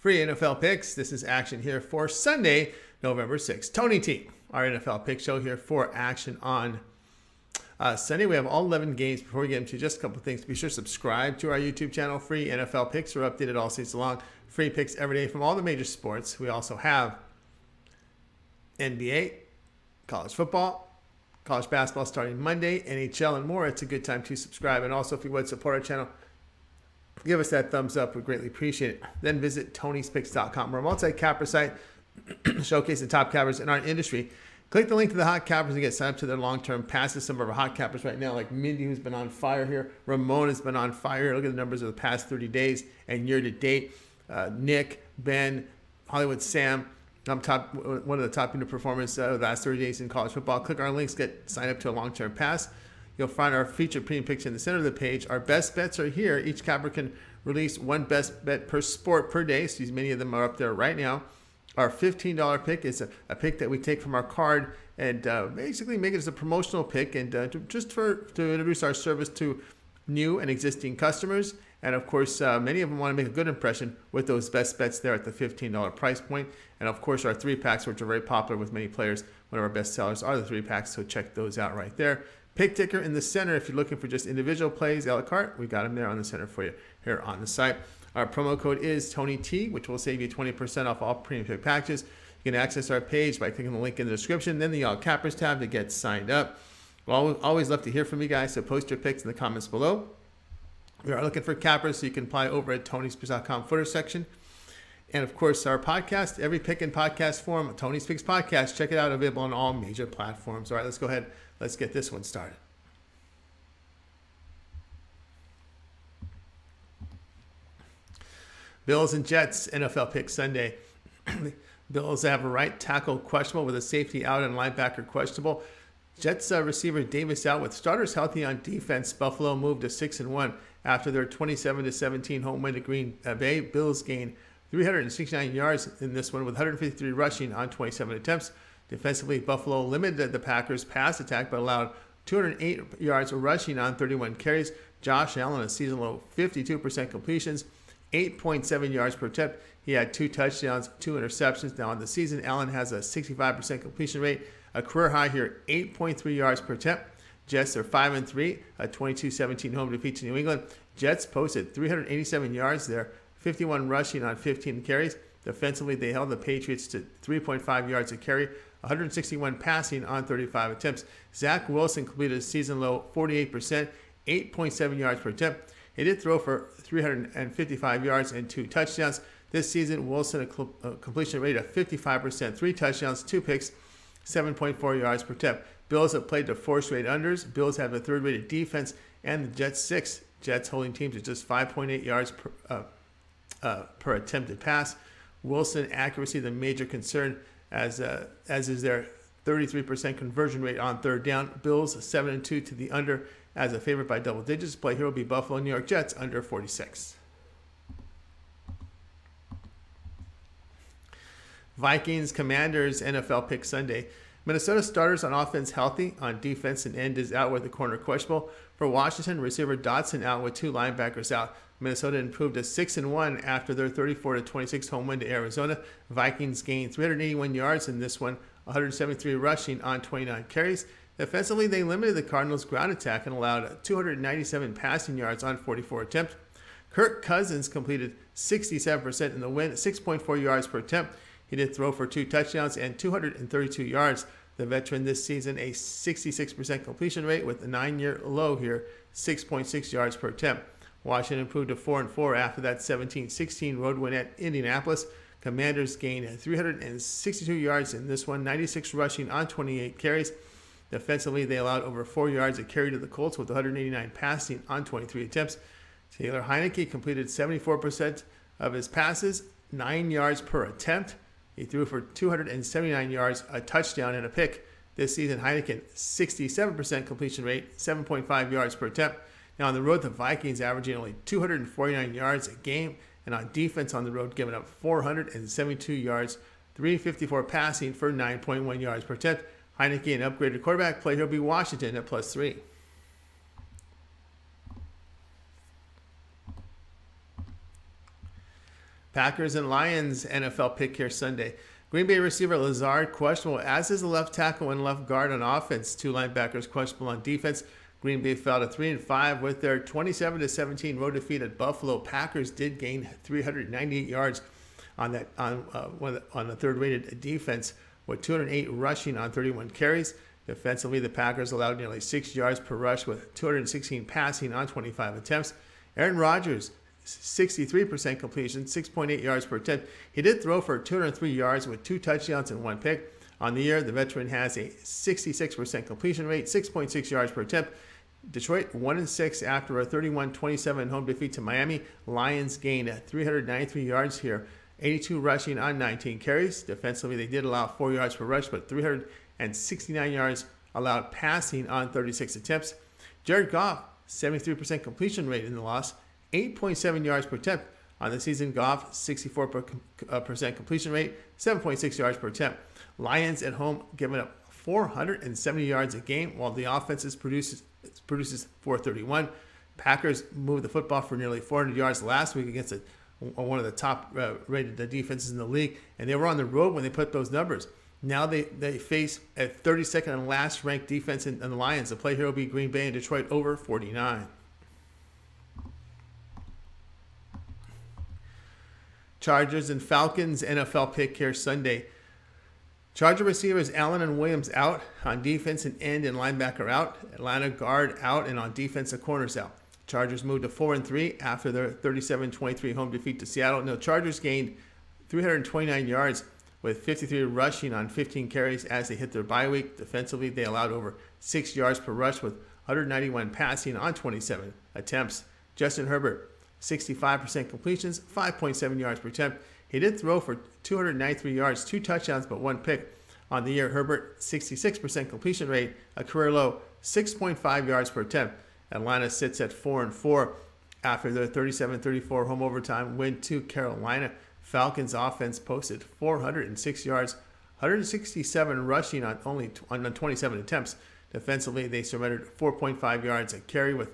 Free NFL picks. This is action here for Sunday, November 6th. Tony T, our NFL pick show here for action on Sunday. We have all 11 games. Before we get into just a couple of things, be sure to subscribe to our YouTube channel. Free NFL picks are updated all season long. Free picks every day from all the major sports. We also have NBA, college football, college basketball starting Monday, NHL, and more. It's a good time to subscribe. And also, if you would support our channel, give us that thumbs up. We'd greatly appreciate it. Then visit Tony'sPicks.com. We're a multi-capper site showcasing the top cappers in our industry. Click the link to the hot cappers and get signed up to their long-term passes. Some of our hot cappers right now, like Mindy, who's been on fire here. Ramon has been on fire. Look at the numbers of the past 30 days and year to date. Nick, Ben, Hollywood Sam, one of the top unit performers of the last 30 days in college football. Click our links, get signed up to a long-term pass. You'll find our featured premium picks in the center of the page. Our best bets are here. Each capper can release one best bet per sport per day. So many of them are up there right now. Our $15 pick is a pick that we take from our card and basically make it as a promotional pick and to introduce our service to new and existing customers. And of course, many of them want to make a good impression with those best bets there at the $15 price point. And of course, our 3-packs, which are very popular with many players. One of our best sellers are the 3-packs, so check those out right there. Pick ticker in the center. If you're looking for just individual plays, a la carte, we got them there on the center for you here on the site. Our promo code is TonyT, which will save you 20% off all premium pick packages. You can access our page by clicking the link in the description, then the All Cappers tab to get signed up. We'll always love to hear from you guys, so post your picks in the comments below. We are looking for cappers, so you can apply over at Tony'sPicks.com footer section. And of course, our podcast, every pick in podcast form, Tony's Picks Podcast. Check it out, available on all major platforms. All right, let's go ahead. Let's get this one started. Bills and Jets, NFL pick Sunday. Bills have a right tackle questionable with a safety out and linebacker questionable. Jets receiver Davis out with starters healthy on defense. Buffalo moved to 6-1 after their 27-17 home win to Green Bay. Bills gained 369 yards in this one with 153 rushing on 27 attempts. Defensively, Buffalo limited the Packers' pass attack but allowed 208 yards rushing on 31 carries. Josh Allen, a season-low 52% completions, 8.7 yards per attempt. He had 2 touchdowns, 2 interceptions. Now on the season, Allen has a 65% completion rate, a career high here, 8.3 yards per attempt. Jets are 5-3, a 22-17 home defeat to New England. Jets posted 387 yards there, 51 rushing on 15 carries. Defensively, they held the Patriots to 3.5 yards a carry, 161 passing on 35 attempts. Zach Wilson completed a season-low 48%, 8.7 yards per attempt. He did throw for 355 yards and 2 touchdowns. This season, Wilson a completion rate of 55%, 3 touchdowns, 2 picks, 7.4 yards per attempt. Bills have played the 4 straight unders. Bills have the 3rd-rated defense, and the Jets 6. Jets holding teams at just 5.8 yards per attempted pass. Wilson accuracy the major concern, as is their 33% conversion rate on 3rd down. Bills 7-2 to the under as a favorite by double digits. Play here will be Buffalo, New York Jets under 46. Vikings, Commanders, NFL pick Sunday. Minnesota starters on offense healthy. On defense, and end is out with the corner questionable. For Washington, receiver Dotson out with 2 linebackers out. Minnesota improved to 6-1 after their 34-26 home win to Arizona. Vikings gained 381 yards in this one, 173 rushing on 29 carries. Defensively, they limited the Cardinals' ground attack and allowed 297 passing yards on 44 attempts. Kirk Cousins completed 67% in the win, 6.4 yards per attempt. He did throw for 2 touchdowns and 232 yards. The veteran this season, a 66% completion rate with a 9-year low here, 6.6 yards per attempt. Washington improved to 4-4 after that 17-16 road win at Indianapolis. Commanders gained 362 yards in this one, 96 rushing on 28 carries. Defensively, they allowed over 4 yards a carry to the Colts with 189 passing on 23 attempts. Taylor Heineke completed 74% of his passes, 9 yards per attempt. He threw for 279 yards, a touchdown, and a pick. This season, Heineken, 67% completion rate, 7.5 yards per attempt. Now on the road, the Vikings averaging only 249 yards a game, and on defense on the road, giving up 472 yards, 354 passing for 9.1 yards per attempt. Heineke, an upgraded quarterback. Play here will be Washington at +3. Packers and Lions NFL pick here Sunday. Green Bay receiver Lazard questionable, as is the left tackle and left guard on offense. Two linebackers questionable on defense. Green Bay fell to 3-5 with their 27-17 road defeat at Buffalo. Packers did gain 398 yards on the third-rated defense with 208 rushing on 31 carries. Defensively, the Packers allowed nearly 6 yards per rush with 216 passing on 25 attempts. Aaron Rodgers, 63% completion, 6.8 yards per attempt. He did throw for 203 yards with 2 touchdowns and 1 pick. On the year, the veteran has a 66% completion rate, 6.6 yards per attempt. Detroit 1-6 after a 31-27 home defeat to Miami. Lions gained 393 yards here, 82 rushing on 19 carries. Defensively, they did allow 4 yards per rush, but 369 yards allowed passing on 36 attempts. Jared Goff, 73% completion rate in the loss, 8.7 yards per attempt. On the season, Goff, 64% completion rate, 7.6 yards per attempt. Lions at home giving up 470 yards a game, while the offense produces 431. Packers moved the football for nearly 400 yards last week against one of the top rated defenses in the league, and they were on the road when they put those numbers. Now they face a 32nd and last ranked defense in the Lions. The play here will be Green Bay and Detroit over 49. Chargers and Falcons NFL pick here Sunday. Charger receivers Allen and Williams out. On defense, an end and linebacker out. Atlanta guard out, and on defense, the corners out. Chargers moved to 4-3 after their 37-23 home defeat to Seattle. Now, Chargers gained 329 yards with 53 rushing on 15 carries as they hit their bye week. Defensively, they allowed over 6 yards per rush with 191 passing on 27 attempts. Justin Herbert, 65% completions, 5.7 yards per attempt. He did throw for 293 yards, 2 touchdowns, but 1 pick. On the year, Herbert, 66% completion rate, a career low, 6.5 yards per attempt. Atlanta sits at 4-4 after their 37-34 home overtime win to Carolina. Falcons offense posted 406 yards, 167 rushing on 27 attempts. Defensively, they surrendered 4.5 yards a carry with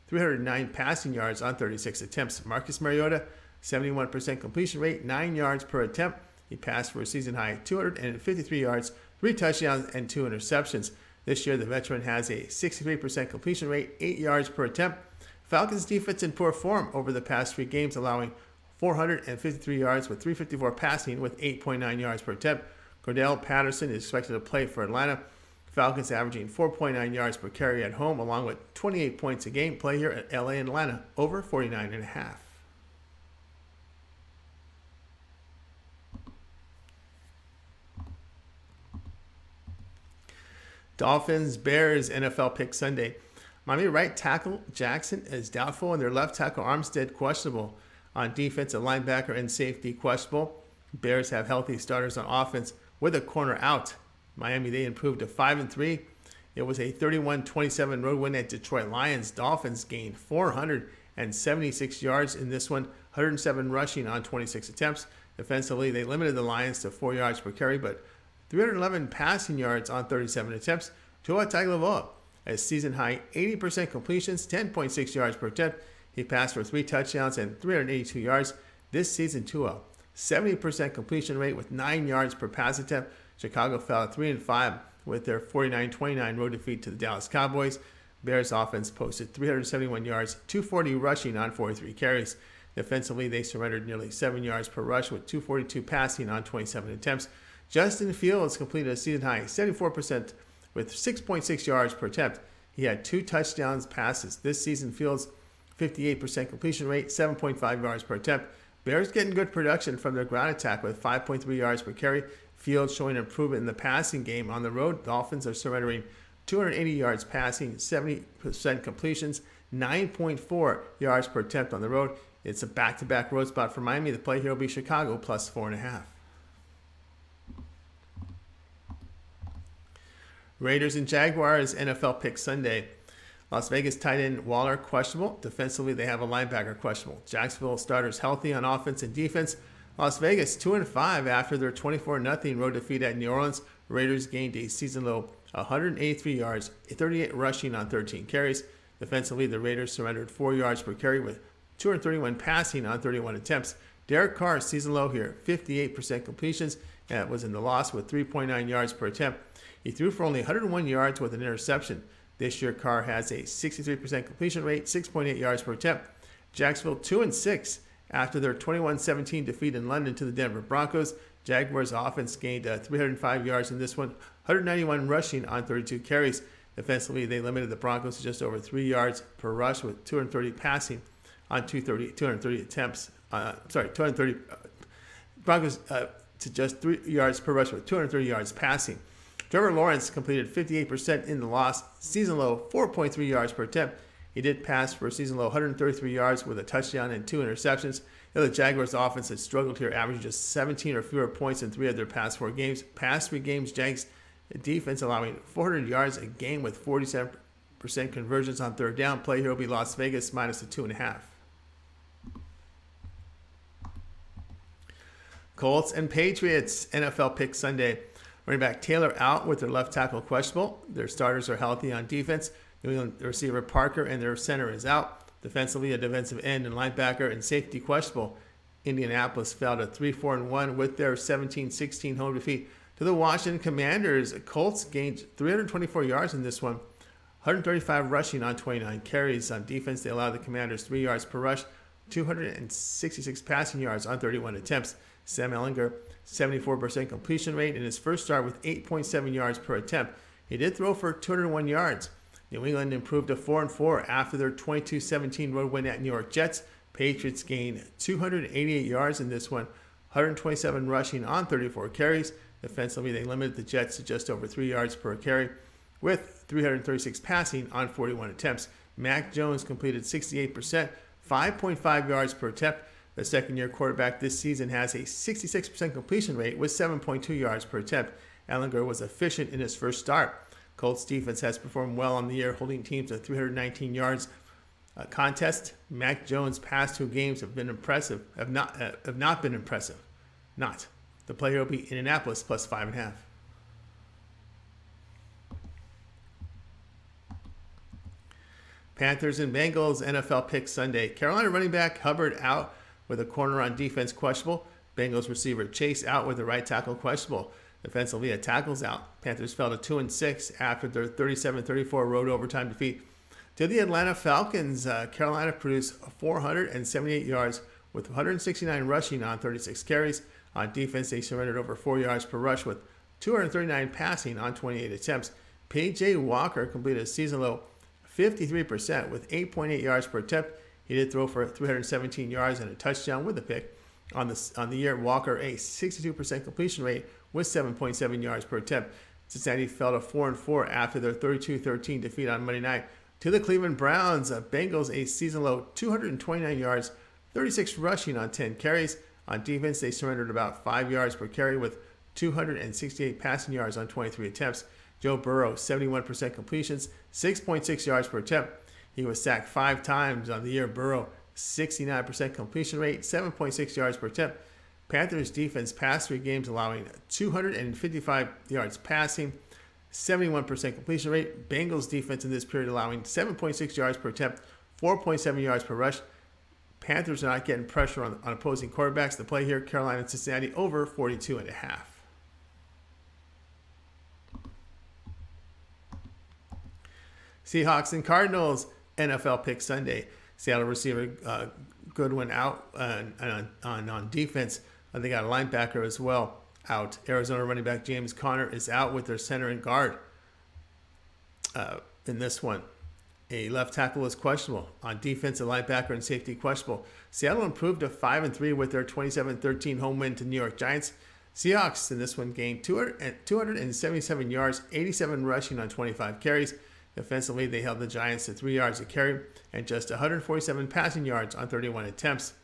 309 passing yards on 36 attempts. Marcus Mariota, 71% completion rate, 9 yards per attempt. He passed for a season high 253 yards, 3 touchdowns, and 2 interceptions. This year, the veteran has a 63% completion rate, 8 yards per attempt. Falcons defense in poor form over the past 3 games, allowing 453 yards with 354 passing with 8.9 yards per attempt. Cordell Patterson is expected to play for Atlanta. Falcons averaging 4.9 yards per carry at home, along with 28 points a game. Play here at LA and Atlanta over 49.5. Dolphins, Bears, NFL pick Sunday. Miami right tackle Jackson is doubtful, and their left tackle Armstead questionable. On defense, a linebacker and safety questionable. Bears have healthy starters on offense with a corner out. Miami, they improved to 5-3. It was a 31-27 road win at Detroit Lions. Dolphins gained 476 yards in this one, 107 rushing on 26 attempts. Defensively, they limited the Lions to 4 yards per carry, but 311 passing yards on 37 attempts. Tua Tagovailoa, a season-high 80% completions, 10.6 yards per attempt. He passed for 3 touchdowns and 382 yards. This season, Tua, 70% completion rate with 9 yards per pass attempt. Chicago fell at 3-5 with their 49-29 road defeat to the Dallas Cowboys. Bears offense posted 371 yards, 240 rushing on 43 carries. Defensively, they surrendered nearly 7 yards per rush with 242 passing on 27 attempts. Justin Fields completed a season-high 74% with 6.6 yards per attempt. He had 2 touchdowns passes. This season, Fields' 58% completion rate, 7.5 yards per attempt. Bears getting good production from their ground attack with 5.3 yards per carry. Fields showing improvement in the passing game on the road. Dolphins are surrendering 280 yards passing, 70% completions, 9.4 yards per attempt on the road. It's a back-to-back road spot for Miami. The play here will be Chicago plus 4.5. Raiders and Jaguars NFL pick Sunday. Las Vegas tight end Waller questionable. Defensively, they have a linebacker questionable. Jacksonville starters healthy on offense and defense. Las Vegas 2-5 after their 24-0 road defeat at New Orleans. Raiders gained a season low 183 yards, 38 rushing on 13 carries. Defensively, the Raiders surrendered 4 yards per carry with 231 passing on 31 attempts. Derek Carr, season low here, 58% completions. That was in the loss with 3.9 yards per attempt. He threw for only 101 yards with an interception. This year, Carr has a 63% completion rate, 6.8 yards per attempt. Jacksonville 2-6 after their 21-17 defeat in London to the Denver Broncos. Jaguars offense gained 305 yards in this one, 191 rushing on 32 carries. Defensively, they limited the Broncos to just over 3 yards per rush with 230 passing on 230 attempts. 230 Broncos to just 3 yards per rush with 230 yards passing. Trevor Lawrence completed 58% in the loss, season low 4.3 yards per attempt. He did pass for a season low 133 yards with a touchdown and 2 interceptions. The Jaguars offense has struggled here, averaging just 17 or fewer points in 3 of their past 4 games. Past 3 games, Jags defense allowing 400 yards a game with 47% conversions on third down. Play here will be Las Vegas minus the 2.5. Colts and Patriots, NFL pick Sunday. Running back Taylor out with their left tackle questionable. Their starters are healthy on defense. New England receiver Parker and their center is out. Defensively, a defensive end and linebacker and safety questionable. Indianapolis fell to 3-4-1 with their 17-16 home defeat to the Washington Commanders. Colts gained 324 yards in this one, 135 rushing on 29 carries. On defense, they allowed the Commanders 3 yards per rush, 266 passing yards on 31 attempts. Sam Ehlinger, 74% completion rate in his first start with 8.7 yards per attempt. He did throw for 201 yards. New England improved to 4-4 after their 22-17 road win at New York Jets. Patriots gained 288 yards in this one, 127 rushing on 34 carries. Defensively, they limited the Jets to just over 3 yards per carry with 336 passing on 41 attempts. Mac Jones completed 68%, 5.5 yards per attempt. The second-year quarterback this season has a 66% completion rate with 7.2 yards per attempt. Ehlinger was efficient in his first start. Colts defense has performed well on the year, holding teams to 319 yards contest. Mac Jones' past 2 games have been impressive, have not been impressive. Not. The player will be Indianapolis plus 5.5. Panthers and Bengals NFL pick Sunday. Carolina running back Hubbard out with a corner on defense questionable. Bengals receiver Chase out with the right tackle questionable. Defensively, a tackle's out. Panthers fell to 2-6 after their 37-34 road overtime defeat to the Atlanta Falcons. Carolina produced 478 yards with 169 rushing on 36 carries. On defense, they surrendered over 4 yards per rush with 239 passing on 28 attempts. P.J. Walker completed a season low 53% with 8.8 yards per attempt. He did throw for 317 yards and a touchdown with a pick. On the year, Walker a 62% completion rate with 7.7 yards per attempt. Cincinnati fell to 4-4 after their 32-13 defeat on Monday night to the Cleveland Browns. Bengals a season low 229 yards, 36 rushing on 10 carries. On defense, they surrendered about 5 yards per carry with 268 passing yards on 23 attempts. Joe Burrow, 71% completions, 6.6 yards per attempt. He was sacked 5 times on the year. Burrow, 69% completion rate, 7.6 yards per attempt. Panthers defense past 3 games allowing 255 yards passing, 71% completion rate. Bengals defense in this period allowing 7.6 yards per attempt, 4.7 yards per rush. Panthers are not getting pressure on opposing quarterbacks. The play here, Carolina and Cincinnati over 42.5. Seahawks and Cardinals NFL pick Sunday. Seattle receiver Goodwin out on defense. They got a linebacker as well out. Arizona running back James Conner is out with their center and guard in this one. A left tackle is questionable. On defense, a linebacker and safety questionable. Seattle improved to 5-3 with their 27-13 home win to New York Giants. Seahawks in this one gained 277 yards, 87 rushing on 25 carries. Defensively, they held the Giants to 3 yards a carry and just 147 passing yards on 31 attempts.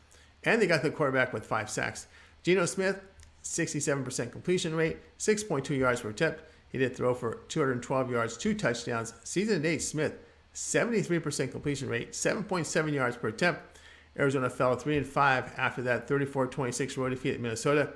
And they got the quarterback with 5 sacks. Geno Smith, 67% completion rate, 6.2 yards per attempt. He did throw for 212 yards, 2 touchdowns. Season-to-date, Smith, 73% completion rate, 7.7 yards per attempt. Arizona fell 3-5 after that 34-26 road defeat at Minnesota.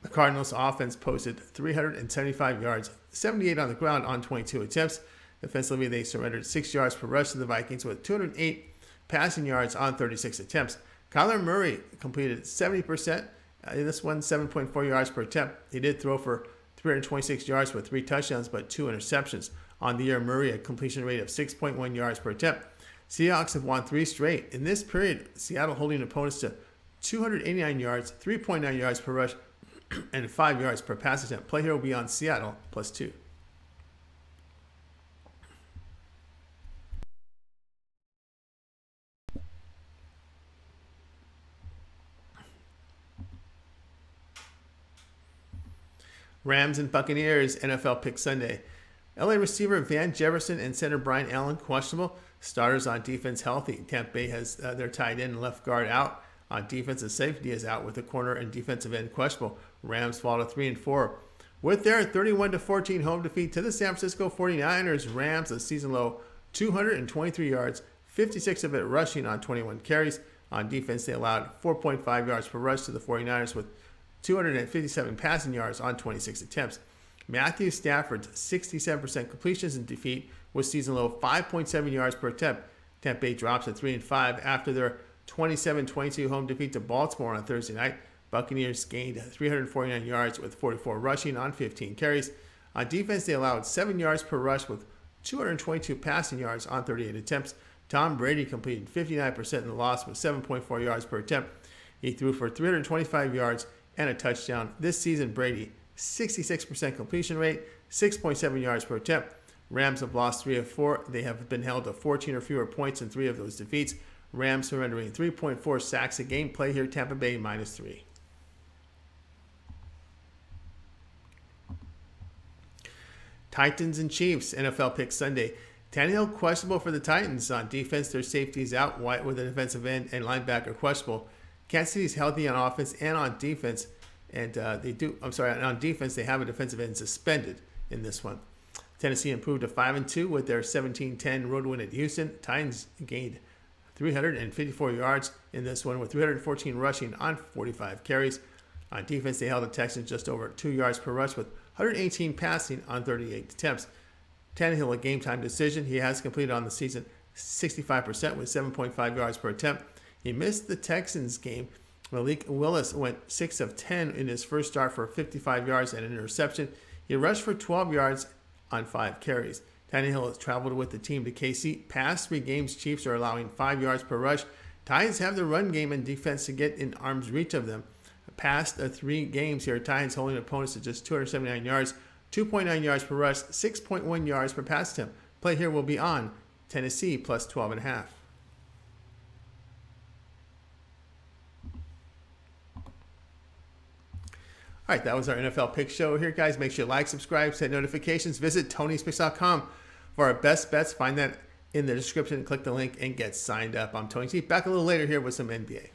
The Cardinals offense posted 375 yards, 78 on the ground on 22 attempts. Defensively, they surrendered 6 yards per rush to the Vikings with 208 passing yards on 36 attempts. Kyler Murray completed 70%. In this one, 7.4 yards per attempt. He did throw for 326 yards with 3 touchdowns, but 2 interceptions. On the year, Murray had a completion rate of 6.1 yards per attempt. Seahawks have won 3 straight. In this period, Seattle holding opponents to 289 yards, 3.9 yards per rush, and 5 yards per pass attempt. Play here will be on Seattle +2. Rams and Buccaneers NFL Pick Sunday. LA receiver Van Jefferson and center Brian Allen questionable. Starters on defense healthy. Tampa Bay has their tight end and left guard out. On defensive safety is out with the corner and defensive end questionable. Rams fall to 3-4. With their 31-14 home defeat to the San Francisco 49ers, Rams a season low 223 yards, 56 of it rushing on 21 carries. On defense, they allowed 4.5 yards per rush to the 49ers with 257 passing yards on 26 attempts. Matthew Stafford's 67% completions in defeat was season low 5.7 yards per attempt. Tampa Bay drops at 3-5 after their 27-22 home defeat to Baltimore on Thursday night. Buccaneers gained 349 yards with 44 rushing on 15 carries. On defense, they allowed 7 yards per rush with 222 passing yards on 38 attempts. Tom Brady completed 59% in the loss with 7.4 yards per attempt. He threw for 325 yards and a touchdown. This season, Brady, 66% completion rate, 6.7 yards per attempt. Rams have lost 3 of 4. They have been held to 14 or fewer points in 3 of those defeats. Rams surrendering 3.4 sacks a game. Play here, Tampa Bay -3. Titans and Chiefs NFL Pick Sunday. Tannehill questionable for the Titans. On defense, their safety is out. White with a defensive end and linebacker questionable. Kansas City's healthy on offense and on defense. And on defense, they have a defensive end suspended in this one. Tennessee improved to 5-2 with their 17-10 road win at Houston. Titans gained 354 yards in this one with 314 rushing on 45 carries. On defense, they held the Texans just over 2 yards per rush with 118 passing on 38 attempts. Tannehill a game-time decision. He has completed on the season 65% with 7.5 yards per attempt. He missed the Texans game. Malik Willis went 6 of 10 in his first start for 55 yards and an interception. He rushed for 12 yards on 5 carries. Tannehill has traveled with the team to KC. Past 3 games, Chiefs are allowing 5 yards per rush. Titans have the run game and defense to get in arm's reach of them. Past 3 games here, Titans holding opponents to just 279 yards, 2.9 yards per rush, 6.1 yards per pass attempt. Play here will be on Tennessee +12.5. All right, that was our NFL Pick Show here, guys. Make sure you like, subscribe, set notifications. Visit Tony'sPicks.com for our best bets. Find that in the description. Click the link and get signed up. I'm Tony T. Back a little later here with some NBA.